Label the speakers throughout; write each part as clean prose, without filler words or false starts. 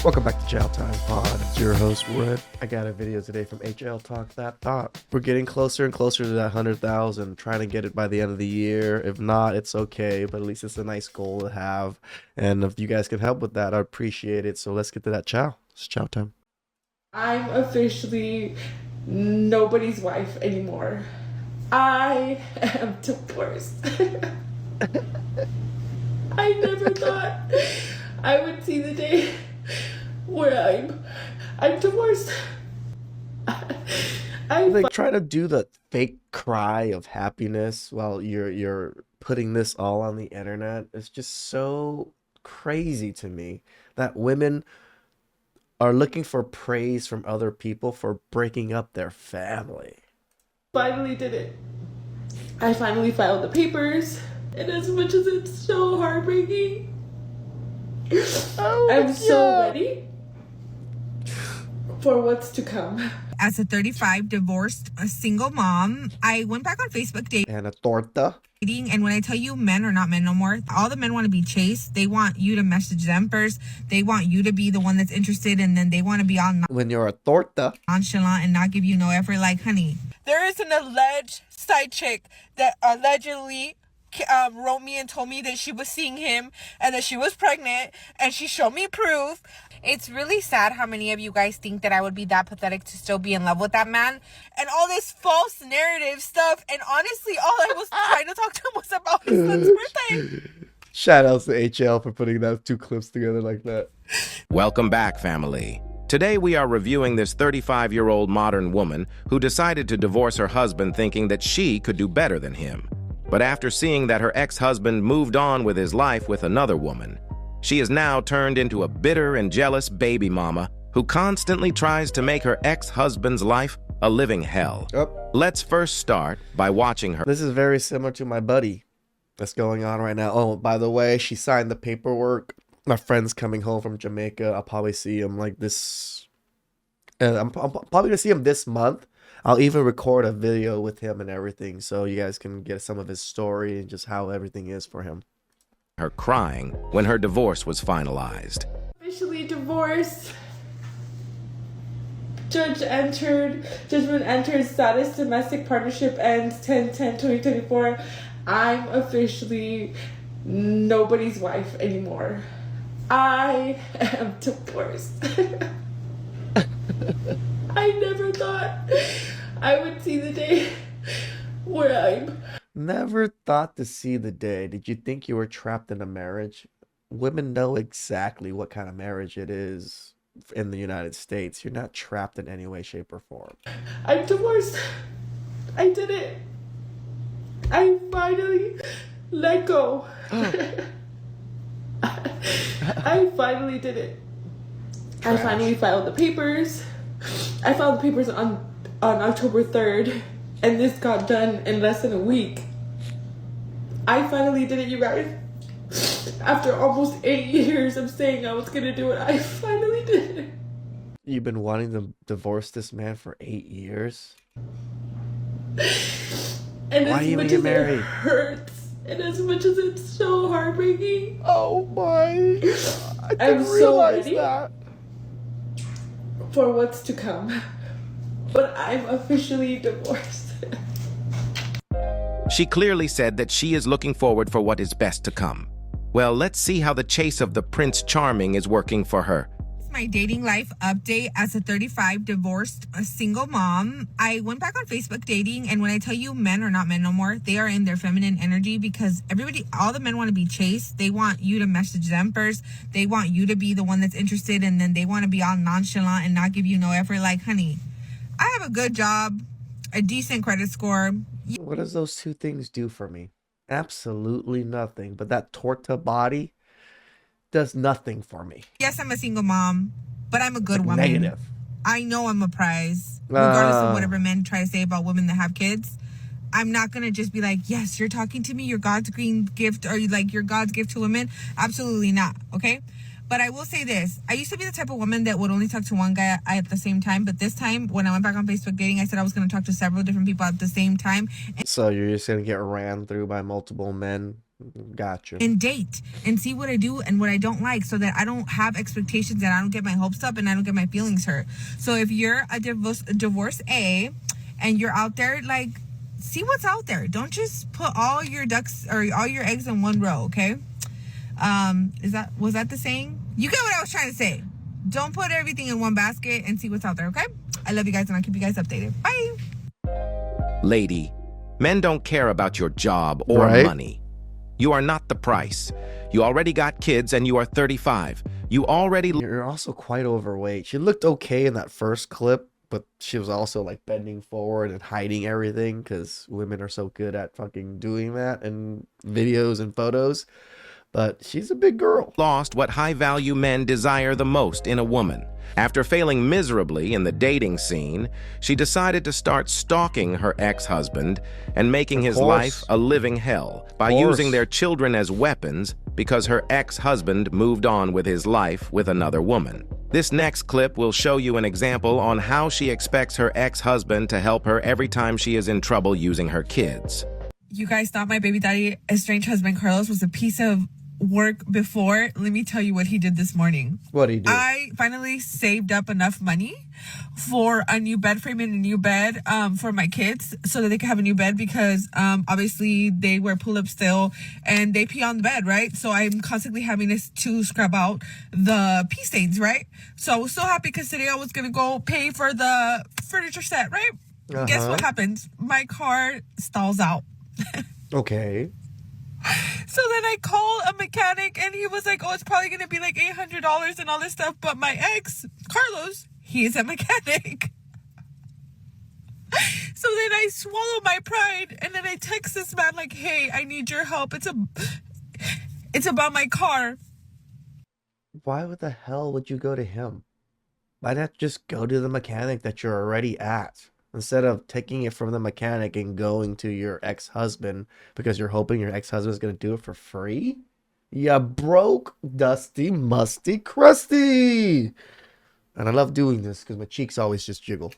Speaker 1: Welcome back to Chow Time Pod. It's your host, Red. I got a video today from HL Talk That Thought. We're getting closer and closer to that 100,000, trying to get it by the end of the year. If not, it's okay, but at least it's a nice goal to have. And if you guys can help with that, I'd appreciate it. So let's get to that chow. It's chow time.
Speaker 2: I'm officially nobody's wife anymore. I am divorced. I never thought I would see the day where I'm divorced.
Speaker 1: Like trying to do the fake cry of happiness while you're putting this all on the internet. It's just so crazy to me that women are looking for praise from other people for breaking up their family.
Speaker 2: Finally did it. I finally filed the papers, and as much as it's so heartbreaking, I'm so ready for what's to come.
Speaker 3: As a 35 divorced, a single mom, I went back on Facebook
Speaker 1: And a torta.
Speaker 3: dating, and when I tell you men are not men no more, all the men want to be chased. They want you to message them first. They want you to be the one that's interested, and then they want to be all
Speaker 1: When you're a torta.
Speaker 3: nonchalant and not give you no effort. Like, honey, there is an alleged side chick that allegedly wrote me and told me that she was seeing him and that she was pregnant, and she showed me proof. It's really sad how many of you guys think that I would be that pathetic to still be in love with that man and all this false narrative stuff. And honestly, all I was trying to talk to him was about his son's birthday.
Speaker 1: Shout outs to HL for putting those two clips together like that.
Speaker 4: Welcome back, family. Today we are reviewing this 35-year-old modern woman who decided to divorce her husband thinking that she could do better than him. But after seeing that her ex-husband moved on with his life with another woman, she is now turned into a bitter and jealous baby mama who constantly tries to make her ex-husband's life a living hell. Let's first start by watching her.
Speaker 1: This is very similar to my buddy that's going on right now. Oh, by the way, she signed the paperwork. My friend's coming home from Jamaica. I'll probably see him like this. I'm probably going to see him this month. I'll even record a video with him and everything so you guys can get some of his story and just how everything is for him.
Speaker 4: Her crying when her divorce was finalized.
Speaker 2: Officially divorced. Judgment entered, status domestic partnership ends 10/10/2024. I'm officially nobody's wife anymore. I am divorced. I never thought I would see the day where
Speaker 1: Never thought to see the day. Did you think you were trapped in a marriage? Women know exactly what kind of marriage it is in the United States. You're not trapped in any way, shape, or form.
Speaker 2: I'm divorced. I did it. I finally let go. I finally did it. I finally filed the papers. I filed the papers on October 3rd, and this got done in less than a week. I finally did it, you guys. After almost 8 years of saying I was gonna do it, I finally did it.
Speaker 1: You've been wanting to divorce this man for 8 years?
Speaker 2: And
Speaker 1: Why
Speaker 2: as
Speaker 1: you
Speaker 2: much
Speaker 1: get
Speaker 2: as
Speaker 1: married?
Speaker 2: it hurts, and as much as it's so heartbreaking,
Speaker 1: Oh my God. I
Speaker 2: I'm
Speaker 1: didn't
Speaker 2: so
Speaker 1: realize
Speaker 2: ready
Speaker 1: that.
Speaker 2: for what's to come. But I'm officially divorced.
Speaker 4: She clearly said that she is looking forward for what is best to come. Well, let's see how the chase of the Prince Charming is working for her.
Speaker 3: My dating life update. As a 35 divorced, a single mom, I went back on Facebook dating, and when I tell you men are not men no more, they are in their feminine energy because all the men want to be chased. They want you to message them first. They want you to be the one that's interested, and then they want to be all nonchalant and not give you no effort. Like, honey, I have a good job, a decent credit score.
Speaker 1: What does those two things do for me? Absolutely nothing. But that torta body does nothing for me.
Speaker 3: Yes, I'm a single mom, but I'm a good woman.
Speaker 1: Negative.
Speaker 3: I know I'm a prize, regardless of whatever men try to say about women that have kids. I'm not going to just be like, yes, you're talking to me, you're God's green gift, or like you're God's gift to women. Absolutely not, okay? But I will say this. I used to be the type of woman that would only talk to one guy at the same time. But this time, when I went back on Facebook dating, I said I was going to talk to several different people at the same time.
Speaker 1: So you're just going to get ran through by multiple men Gotcha.
Speaker 3: and date and see what I do and what I don't like, so that I don't have expectations and I don't get my hopes up and I don't get my feelings hurt. So if you're a divorce A and you're out there, like, see what's out there. Don't just put all your ducks or all your eggs in one row, okay? Was that the saying? You get what I was trying to say. Don't put everything in one basket and see what's out there, okay? I love you guys and I'll keep you guys updated. Bye.
Speaker 4: Lady, men don't care about your job or
Speaker 1: Right?
Speaker 4: money. You are not the price. You already got kids and you are 35. You already
Speaker 1: You're also quite overweight. She looked okay in that first clip, but she was also like bending forward and hiding everything because women are so good at fucking doing that in videos and photos. But she's a big girl.
Speaker 4: lost what high-value men desire the most in a woman. After failing miserably in the dating scene, she decided to start stalking her ex-husband and making his life a living hell by using their children as weapons because her ex-husband moved on with his life with another woman. This next clip will show you an example on how she expects her ex-husband to help her every time she is in trouble using her kids.
Speaker 3: You guys thought my baby daddy, estranged husband Carlos, was a piece of work before. Let me tell you what he did this morning.
Speaker 1: What'd he do?
Speaker 3: I finally saved up enough money for a new bed frame and a new bed for my kids so that they can have a new bed because obviously they wear pull-up still and they pee on the bed, right? So I'm constantly having to scrub out the pee stains, right? So I was so happy because today I was going to go pay for the furniture set, right? Guess what happens? My car stalls out.
Speaker 1: Okay.
Speaker 3: So then I call a mechanic and he was like, oh, it's probably going to be like $800 and all this stuff. But my ex, Carlos, he is a mechanic. So then I swallow my pride and then I text this man like, hey, I need your help. It's about my car.
Speaker 1: Why the hell would you go to him? Why not just go to the mechanic that you're already at? Instead of taking it from the mechanic and going to your ex-husband because you're hoping your ex-husband's going to do it for free? Ya broke, dusty, musty, crusty. And I love doing this because my cheeks always just jiggle.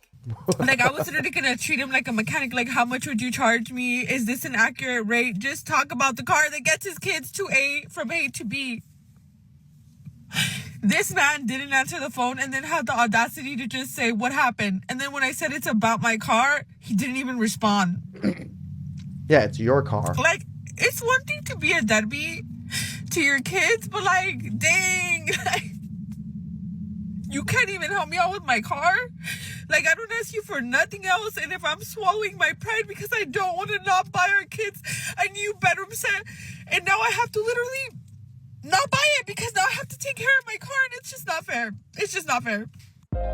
Speaker 3: Like, I was literally going to treat him like a mechanic. Like, how much would you charge me? Is this an accurate rate? Just talk about the car that gets his kids from A to B. This man didn't answer the phone and then had the audacity to just say, what happened? And then when I said it's about my car, he didn't even respond.
Speaker 1: Yeah, it's your car.
Speaker 3: Like, it's one thing to be a deadbeat to your kids, but like, dang, you can't even help me out with my car? Like, I don't ask you for nothing else, and if I'm swallowing my pride because I don't want to not buy our kids a new bedroom set, and now I have to literally not buy it because now I have to take care of my car, and it's just not fair. It's just not fair.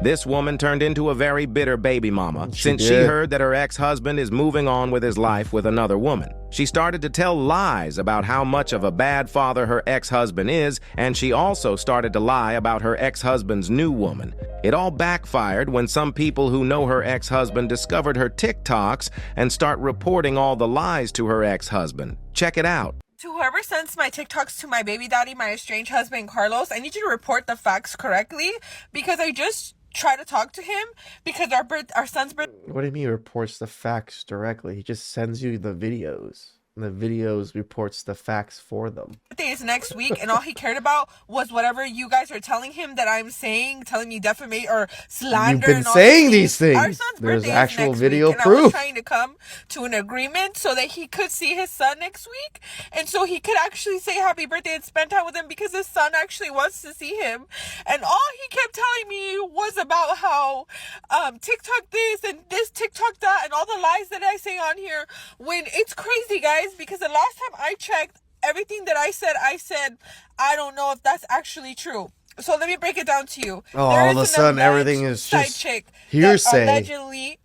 Speaker 4: This woman turned into a very bitter baby mama since she
Speaker 1: did.
Speaker 4: heard that her ex-husband is moving on with his life with another woman. She started to tell lies about how much of a bad father her ex-husband is, and she also started to lie about her ex-husband's new woman. It all backfired when some people who know her ex-husband discovered her TikToks and start reporting all the lies to her ex-husband. Check it out.
Speaker 3: To whoever sends my TikToks to my baby daddy, my estranged husband, Carlos, I need you to report the facts correctly because I just try to talk to him because our son's birthday
Speaker 1: What do you mean reports the facts directly? He just sends you the videos. And the videos reports the facts for them.
Speaker 3: is next week, and all he cared about was whatever you guys are telling him that I'm saying, telling me defamate or slander.
Speaker 1: You've been
Speaker 3: and all
Speaker 1: saying these
Speaker 3: Our
Speaker 1: things.
Speaker 3: son's
Speaker 1: There's
Speaker 3: birthday
Speaker 1: actual
Speaker 3: is next
Speaker 1: video
Speaker 3: week, and I was
Speaker 1: proof.
Speaker 3: trying to come to an agreement so that he could see his son next week, and so he could actually say happy birthday and spend time with him because his son actually wants to see him. And all he kept telling me was about how TikTok this and this TikTok that and all the lies that I say on here, when it's crazy, guys, because the last time I checked, everything that I said, I don't know if that's actually true. So let me break it down to you.
Speaker 1: Oh,
Speaker 3: There
Speaker 1: all
Speaker 3: is
Speaker 1: of a
Speaker 3: an
Speaker 1: sudden,
Speaker 3: alleged
Speaker 1: everything is
Speaker 3: side
Speaker 1: just
Speaker 3: chick
Speaker 1: hearsay.
Speaker 3: that allegedly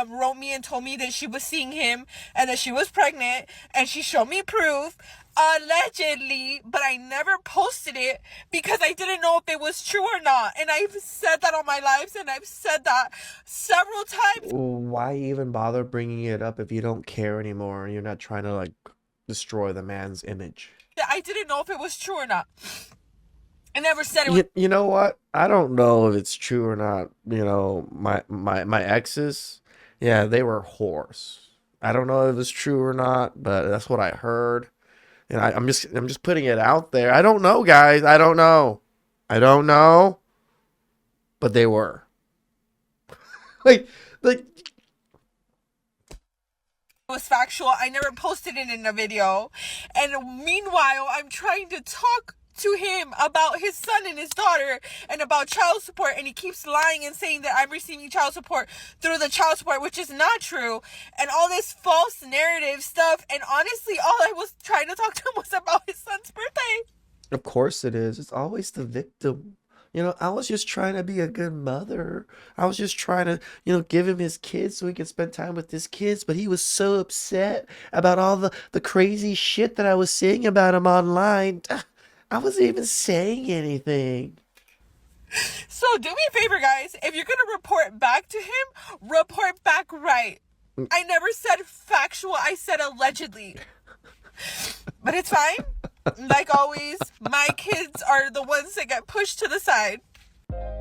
Speaker 3: wrote me and told me that she was seeing him and that she was pregnant, and she showed me proof. Allegedly, but I never posted it because I didn't know if it was true or not. And I've said that on my lives, and I've said that several times.
Speaker 1: Why even bother bringing it up if you don't care anymore and you're not trying to like destroy the man's image?
Speaker 3: I didn't know if it was true or not. I never said it was.
Speaker 1: You know what? I don't know if it's true or not. You know, my exes, yeah, they were whores. I don't know if it's true or not, but that's what I heard. And I'm just putting it out there. I don't know, guys. I don't know. I don't know. But they were. like like
Speaker 3: was factual. I never posted it in a video. And meanwhile, I'm trying to talk to him about his son and his daughter and about child support, and he keeps lying and saying that I'm receiving child support through the child support, which is not true, and all this false narrative stuff. And honestly, all I was trying to talk to him was about his son's birthday.
Speaker 1: Of course it is. It's always the victim. I was just trying to be a good mother. I was just trying to, give him his kids so he could spend time with his kids. But he was so upset about all the crazy shit that I was saying about him online. I wasn't even saying anything.
Speaker 3: So do me a favor, guys. If you're going to report back to him, report back right. I never said factual. I said allegedly. But it's fine. Like always, my kids are the ones that get pushed to the side.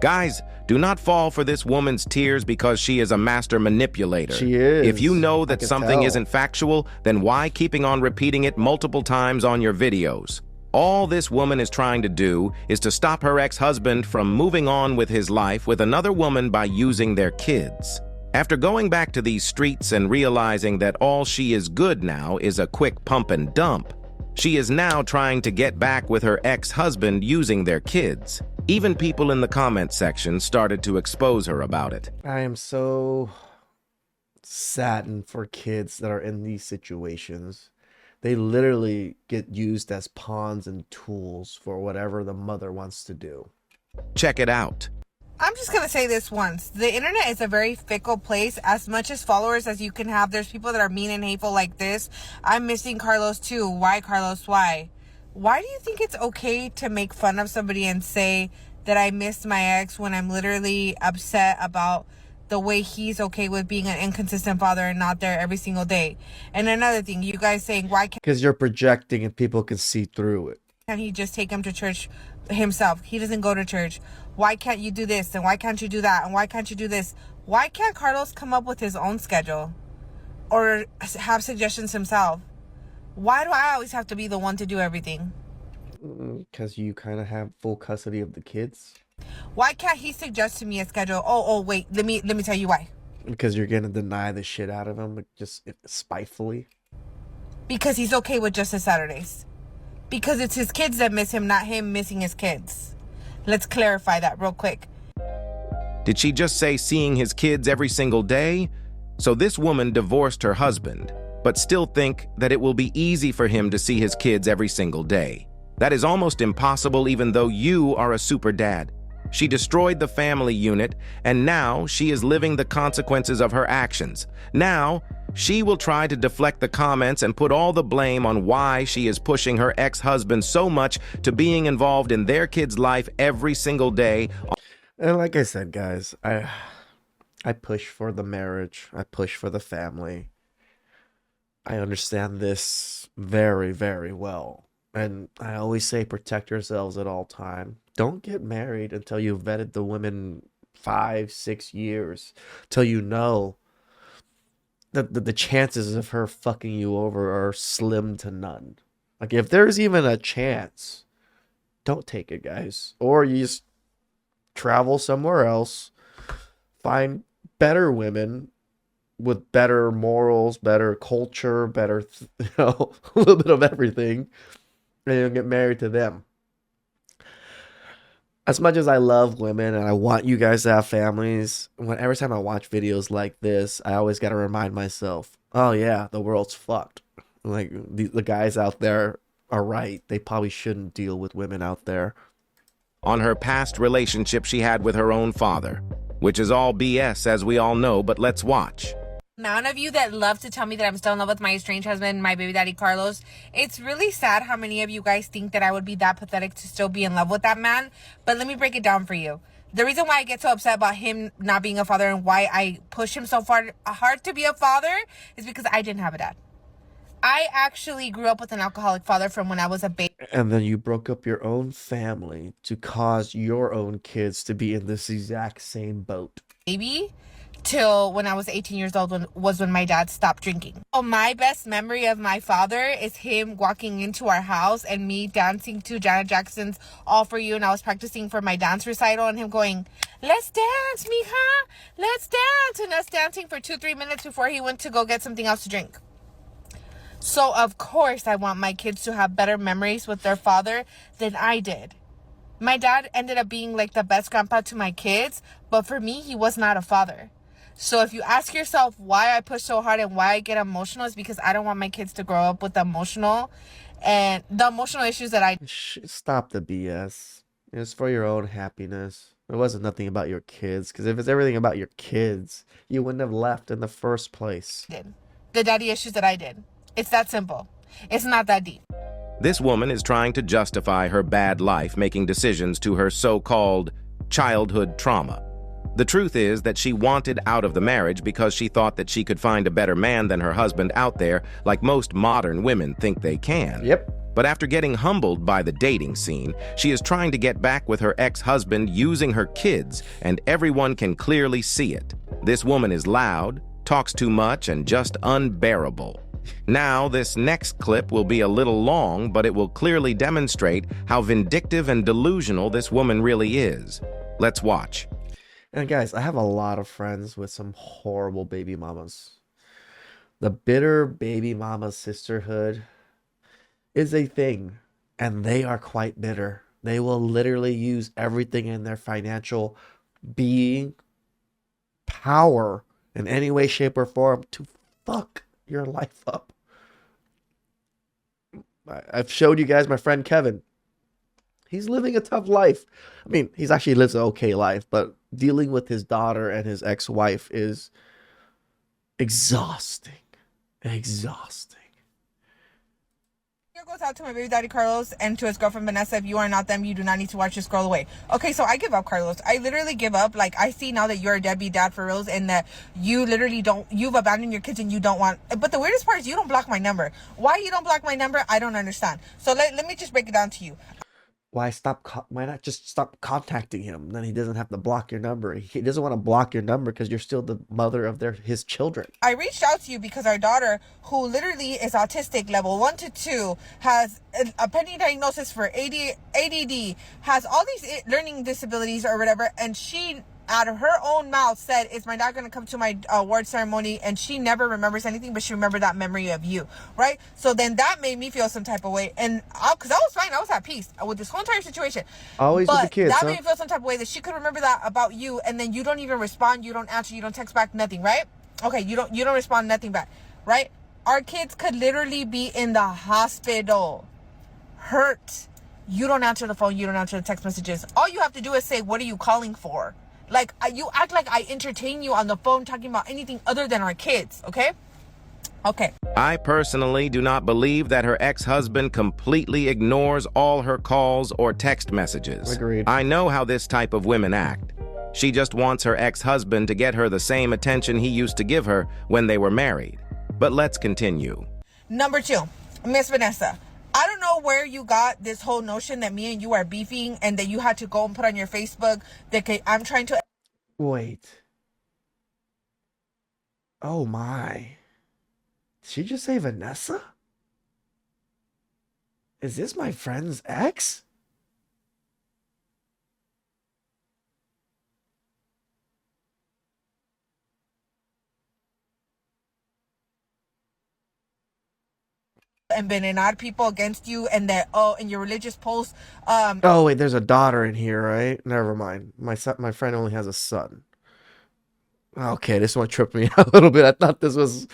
Speaker 4: Guys, do not fall for this woman's tears because she is a master manipulator.
Speaker 1: She is.
Speaker 4: If you know
Speaker 1: I
Speaker 4: that
Speaker 1: can
Speaker 4: something
Speaker 1: tell.
Speaker 4: isn't factual, then why keeping on repeating it multiple times on your videos? All this woman is trying to do is to stop her ex-husband from moving on with his life with another woman by using their kids. After going back to these streets and realizing that all she is good now is a quick pump and dump, she is now trying to get back with her ex-husband using their kids. Even people in the comment section started to expose her about it.
Speaker 1: I am so saddened for kids that are in these situations. They literally get used as pawns and tools for whatever the mother wants to do.
Speaker 4: Check it out.
Speaker 3: I'm just going to say this once. The internet is a very fickle place. As much as followers as you can have, there's people that are mean and hateful like this. I'm missing Carlos too. Why, Carlos? Why? Why do you think it's okay to make fun of somebody and say that I missed my ex when I'm literally upset about the way he's okay with being an inconsistent father and not there every single day? And another thing, you guys saying, why
Speaker 1: Because you're projecting and people can see through it.
Speaker 3: can't he just take him to church himself? He doesn't go to church. Why can't you do this? And why can't you do that? And why can't you do this? Why can't Carlos come up with his own schedule or have suggestions himself? Why do I always have to be the one to do everything?
Speaker 1: Because you kind of have full custody of the kids.
Speaker 3: Why can't he suggest to me a schedule? Oh, wait. Let me tell you why.
Speaker 1: Because you're going to deny the shit out of them, just spitefully.
Speaker 3: Because he's okay with just his Saturdays. Because it's his kids that miss him, not him missing his kids. Let's clarify that real quick.
Speaker 4: Did she just say seeing his kids every single day? So this woman divorced her husband, but still think that it will be easy for him to see his kids every single day. That is almost impossible even though you are a super dad. She destroyed the family unit, and now she is living the consequences of her actions. Now, she will try to deflect the comments and put all the blame on why she is pushing her ex-husband so much to being involved in their kid's life every single day.
Speaker 1: And like I said, guys, I push for the marriage. I push for the family. I understand this very, very well. And I always say protect yourselves at all time. Don't get married until you've vetted the women 5-6 years. Till you know that the chances of her fucking you over are slim to none. Like, if there's even a chance, don't take it, guys. Or you just travel somewhere else, find better women with better morals, better culture, better, a little bit of everything, and you'll get married to them. As much as I love women and I want you guys to have families, every time I watch videos like this, I always got to remind myself, oh yeah, the world's fucked. Like, the guys out there are right. They probably shouldn't deal with women out there.
Speaker 4: On her past relationship she had with her own father, which is all BS as we all know, but let's watch.
Speaker 3: Amount of you that love to tell me that I'm still in love with my estranged husband, my baby daddy Carlos. It's really sad how many of you guys think that I would be that pathetic to still be in love with that man. But let me break it down for you. The reason why I get so upset about him not being a father and why I push him so hard to be a father is because I didn't have a dad. I actually grew up with an alcoholic father from when I was a baby.
Speaker 1: And then you broke up your own family to cause your own kids to be in this exact same boat.
Speaker 3: till when I was 18 years old when my dad stopped drinking. So my best memory of my father is him walking into our house and me dancing to Janet Jackson's All For You, and I was practicing for my dance recital, and him going, "Let's dance, mija, let's dance," and us dancing for 2-3 minutes before he went to go get something else to drink. So of course I want my kids to have better memories with their father than I did. My dad ended up being like the best grandpa to my kids, but for me, he was not a father. So if you ask yourself why I push so hard and why I get emotional, is because I don't want my kids to grow up with the emotional issues that I...
Speaker 1: Stop the BS. It's for your own happiness. It wasn't nothing about your kids, because if it's everything about your kids, you wouldn't have left in the first place.
Speaker 3: did. The daddy issues that I did. It's that simple. It's not that deep.
Speaker 4: This woman is trying to justify her bad life making decisions to her so-called childhood trauma. The truth is that she wanted out of the marriage because she thought that she could find a better man than her husband out there, like most modern women think they can.
Speaker 1: Yep.
Speaker 4: But after getting humbled by the dating scene, she is trying to get back with her ex-husband using her kids, and everyone can clearly see it. This woman is loud, talks too much, and just unbearable. Now, this next clip will be a little long, but it will clearly demonstrate how vindictive and delusional this woman really is. Let's watch.
Speaker 1: And guys, I have a lot of friends with some horrible baby mamas. The bitter baby mama sisterhood is a thing, and they are quite bitter. They will literally use everything in their financial being, power, in any way, shape, or form to fuck your life up. I've showed you guys my friend Kevin. He's living a tough life. I mean, he's actually lives an okay life, but dealing with his daughter and his ex-wife is exhausting. Exhausting.
Speaker 3: Here goes out to my baby daddy Carlos and to his girlfriend Vanessa. If you are not them, you do not need to watch this. Scroll away. Okay, so I give up, Carlos. I literally give up. Like, I see now that you're a deadbeat dad for reals, and that you literally you've abandoned your kids and you don't want... But the weirdest part is you don't block my number. Why you don't block my number, I don't understand. So let me just break it down to you.
Speaker 1: Why not just stop contacting him? Then he doesn't have to block your number. He doesn't want to block your number because you're still the mother of his children.
Speaker 3: I reached out to you because our daughter, who literally is autistic level 1 to 2, has a pending diagnosis for ADD, has all these learning disabilities or whatever, and she, out of her own mouth, said, "Is my dad going to come to my award ceremony?" And she never remembers anything, but she remembered that memory of you, right? So then that made me feel some type of way, and because I was fine, I was at peace with this whole entire situation.
Speaker 1: Always with the kids,
Speaker 3: that
Speaker 1: huh?
Speaker 3: made me feel some type of way that she could remember that about you, and then you don't even respond, you don't answer, you don't text back, nothing, right? Okay, you don't respond, nothing back, right? Our kids could literally be in the hospital, hurt. You don't answer the phone, you don't answer the text messages. All you have to do is say, "What are you calling for?" Like, you act like I entertain you on the phone talking about anything other than our kids, okay? Okay.
Speaker 4: I personally do not believe that her ex-husband completely ignores all her calls or text messages.
Speaker 1: Agreed.
Speaker 4: I know how this type of women act. She just wants her ex-husband to get her the same attention he used to give her when they were married. But let's continue.
Speaker 3: Number 2, Miss Vanessa. I don't know where you got this whole notion that me and you are beefing and that you had to go and put on your Facebook that I'm trying to...
Speaker 1: Wait. Oh my. Did she just say Vanessa? Is this my friend's ex?
Speaker 3: and banana people against you, and that in your religious posts
Speaker 1: Oh wait, there's a daughter in here, right? Never mind. My friend only has a son. Okay, this one tripped me out a little bit. I thought this was...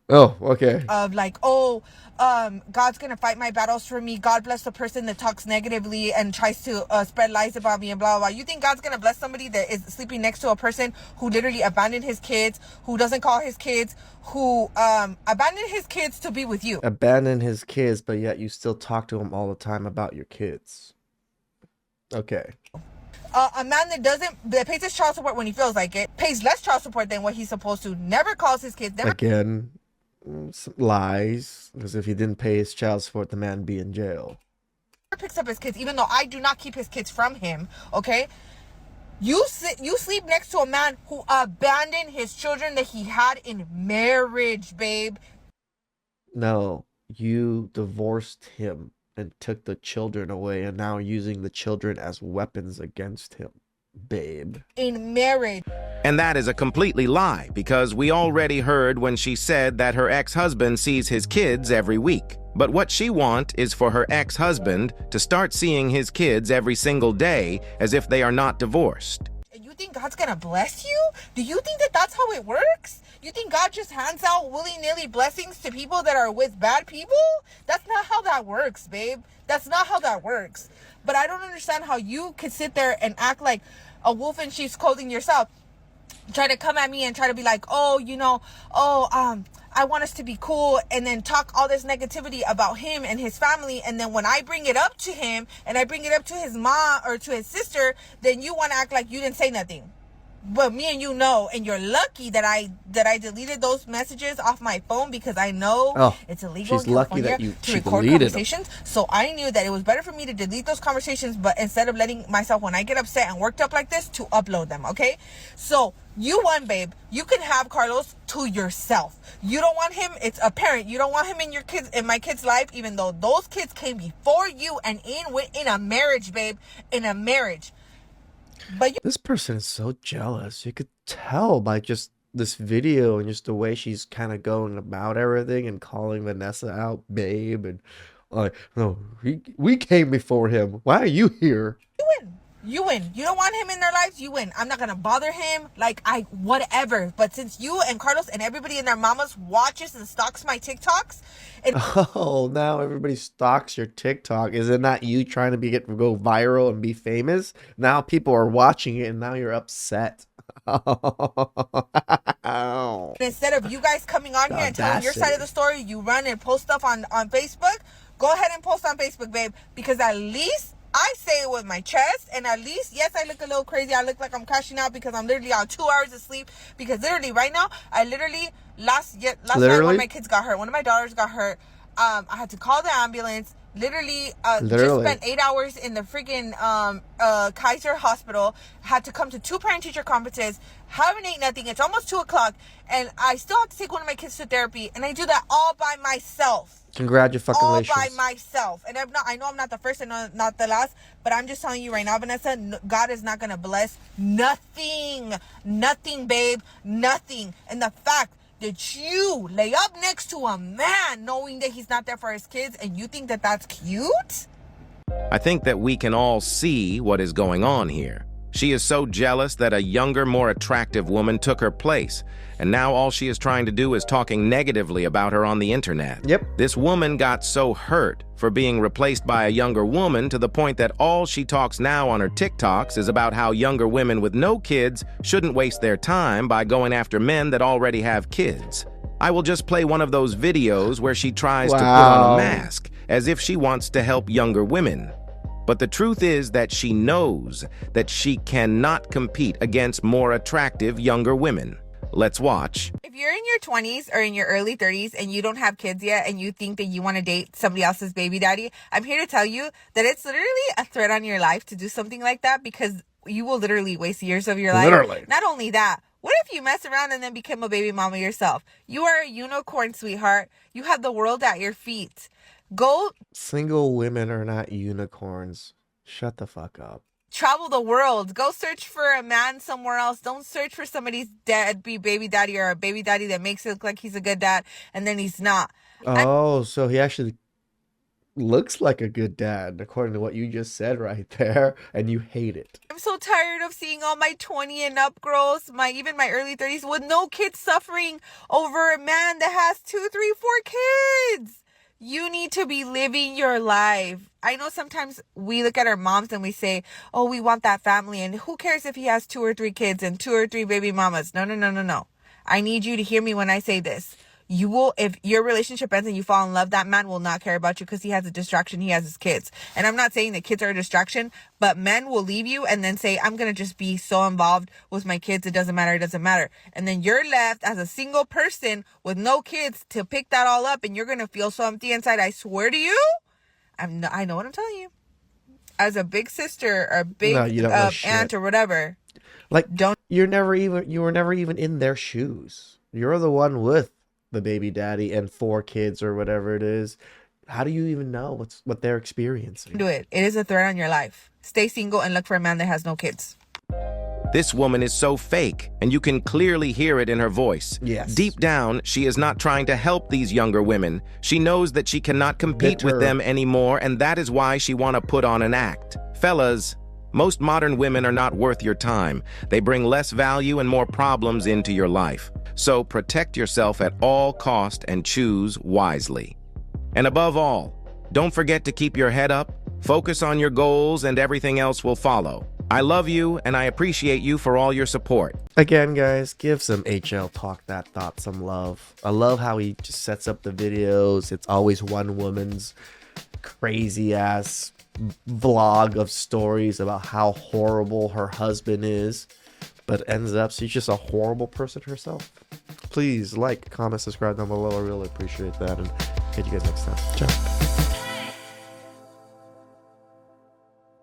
Speaker 1: Oh, okay.
Speaker 3: Of like, God's gonna fight my battles for me. God bless the person that talks negatively and tries to spread lies about me and blah, blah, blah. You think God's gonna bless somebody that is sleeping next to a person who literally abandoned his kids, who doesn't call his kids, who abandoned his kids to be with you?
Speaker 1: Abandon his kids, but yet you still talk to him all the time about your kids. Okay.
Speaker 3: A man that pays his child support when he feels like it, pays less child support than what he's supposed to, never calls his kids, never...
Speaker 1: Again, some lies, because if he didn't pay his child support, the man be in jail.
Speaker 3: Picks up his kids, even though I do not keep his kids from him, okay? You sleep next to a man who abandoned his children that he had in marriage, babe.
Speaker 1: No, you divorced him and took the children away and now using the children as weapons against him, babe.
Speaker 3: In marriage.
Speaker 4: And that is a completely lie, because we already heard when she said that her ex-husband sees his kids every week. But what she wants is for her ex-husband to start seeing his kids every single day as if they are not divorced.
Speaker 3: And you think God's gonna bless you? Do you think that that's how it works? You think God just hands out willy-nilly blessings to people that are with bad people? That's not how that works, babe. That's not how that works. But I don't understand how you could sit there and act like a wolf in sheep's clothing yourself. Try to come at me and try to be like, oh, I want us to be cool, and then talk all this negativity about him and his family, and then when I bring it up to him and I bring it up to his mom or to his sister, then you want to act like you didn't say nothing. But me and you know, and you're lucky that I deleted those messages off my phone, because I know it's illegal
Speaker 1: She's
Speaker 3: in
Speaker 1: lucky that
Speaker 3: California to
Speaker 1: she
Speaker 3: record
Speaker 1: deleted
Speaker 3: conversations. So I knew that it was better for me to delete those conversations, but instead of letting myself, when I get upset and worked up like this, to upload them. Okay, so you won, babe. You can have Carlos to yourself. You don't want him. It's apparent. You don't want him in your kids, in my kid's life, even though those kids came before you and in a marriage, babe, in a marriage. But
Speaker 1: This person is so jealous. You could tell by just this video and just the way she's kind of going about everything and calling Vanessa out, babe, and like, no, we came before him. Why are you here?
Speaker 3: you win. You don't want him in their lives, you win. I'm not gonna bother him, whatever. But since you and Carlos and everybody and their mamas watches and stalks my TikToks,
Speaker 1: Oh, now everybody stalks your TikTok. Is it not you trying to go viral and be famous? Now people are watching it and now you're upset.
Speaker 3: instead of you guys coming on here and telling your side of the story, you run and post stuff on Facebook. Go ahead and post on Facebook, babe, because at least I say it with my chest, and at least, yes, I look a little crazy. I look like I'm crashing out because I'm literally on 2 hours of sleep. Because literally right now, last night when my kids got hurt, one of my daughters got hurt. I had to call the ambulance. Literally. Just spent 8 hours in the freaking Kaiser Hospital. Had to come to 2 parent-teacher conferences. Haven't ate nothing. It's almost 2:00, and I still have to take one of my kids to therapy, and I do that all by myself.
Speaker 1: Congratulations.
Speaker 3: All by myself. And I know I'm not the first and not the last, but I'm just telling you right now, Vanessa, God is not going to bless nothing, babe, nothing. And the fact that you lay up next to a man knowing that he's not there for his kids, and you think that that's cute?
Speaker 4: I think that we can all see what is going on here. She is so jealous that a younger, more attractive woman took her place, and now all she is trying to do is talking negatively about her on the internet.
Speaker 1: Yep.
Speaker 4: This woman got so hurt for being replaced by a younger woman to the point that all she talks now on her TikToks is about how younger women with no kids shouldn't waste their time by going after men that already have kids. I will just play one of those videos where she tries to put on a mask as if she wants to help younger women. But the truth is that she knows that she cannot compete against more attractive younger women. Let's watch.
Speaker 3: If you're in your 20s or in your early 30s and you don't have kids yet and you think that you want to date somebody else's baby daddy, I'm here to tell you that it's literally a threat on your life to do something like that, because you will literally waste years of your life.
Speaker 1: Literally.
Speaker 3: Not only that, what if you mess around and then become a baby mama yourself? You are a unicorn, sweetheart. You have the world at your feet.
Speaker 1: Single women are not unicorns. Shut the fuck up.
Speaker 3: Travel the world. Go search for a man somewhere else. Don't search for somebody's deadbeat baby daddy or a baby daddy that makes it look like he's a good dad and then he's not.
Speaker 1: Oh, so he actually looks like a good dad, according to what you just said right there, and you hate it.
Speaker 3: I'm so tired of seeing all my 20 and up girls, even my early 30s, with no kids suffering over a man that has 2, 3, 4 kids. You need to be living your life. I know sometimes we look at our moms and we say, oh, we want that family. And who cares if he has 2 or 3 kids and 2 or 3 baby mamas? No. I need you to hear me when I say this. You will, if your relationship ends and you fall in love, that man will not care about you because he has a distraction. He has his kids. And I'm not saying that kids are a distraction, but men will leave you and then say, I'm going to just be so involved with my kids. It doesn't matter. And then you're left as a single person with no kids to pick that all up. And you're going to feel so empty inside. I swear to you, I know what I'm telling you. As a big sister or big aunt or whatever.
Speaker 1: Like,
Speaker 3: Don't
Speaker 1: you were never even in their shoes. You're the one with the baby daddy and 4 kids or whatever it is. How do you even know what they're experiencing?
Speaker 3: do it. It is a threat on your life. Stay single and look for a man that has no kids.
Speaker 4: This woman is so fake, and you can clearly hear it in her voice.
Speaker 1: Yes.
Speaker 4: Deep down, she is not trying to help these younger women. She knows that she cannot compete
Speaker 1: Bitter.
Speaker 4: with them anymore, and that is why she want to put on an act. Fellas, most modern women are not worth your time. They bring less value and more problems into your life. So protect yourself at all cost and choose wisely. And above all, don't forget to keep your head up, focus on your goals, and everything else will follow. I love you, and I appreciate you for all your support.
Speaker 1: Again, guys, give some HL Talk That Thought some love. I love how he just sets up the videos. It's always one woman's crazy ass vlog of stories about how horrible her husband is, but ends up she's just a horrible person herself. Please like, comment, subscribe down below. I really appreciate that, and catch you guys next time. Ciao.